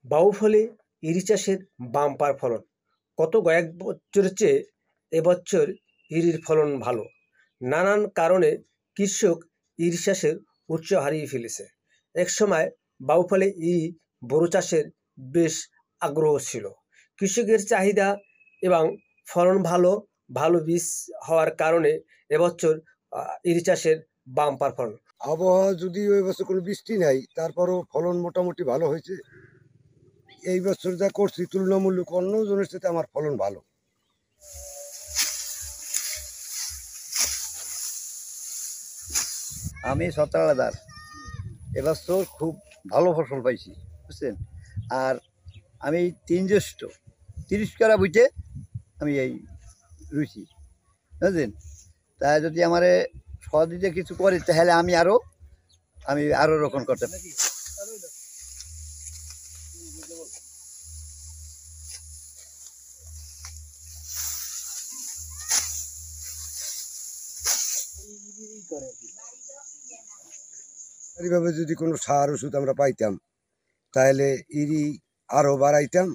বাউফলে ইরি চাষের বাম্পার ফলন। গত কয়েক বছরের চেয়ে এবছর ইরির ফলন ভালো। নানান কারণে কৃষক ইরি চাষের উৎস হারিয়ে ফেলেছে। একসময় বাউফলে ইরি বোরো চাষের বেশ আগ্রহ ছিল। কৃষকের চাহিদা এবং ফলন ভালো ভালো বীজ হওয়ার কারণে এবছর ইরি চাষের বাম্পার ফলন। আবহাওয়া যদি ওই বছর কোনো বৃষ্টি নাই, তারপরও ফলন মোটামুটি ভালো হয়েছে। এই বছর যা করছি তুলনামূলক অন্য জনের সাথে আমার ফলন ভালো। আমি সতালাদার, এবছর খুব ভালো ফসল পাইছি, বুঝছেন। আর আমি 3 জ্যৈষ্ঠ 30 কারা বুঝে আমি এই রুইছি, বুঝলেন। তাই যদি আমার সহযোগিতা কিছু করে তাহলে আমি আরো রোপণ করতে পারি। এইভাবে যদি কোনো সার ওষুধ আমরা পাইতাম তাহলে ইরি আরো বাড়াইতাম।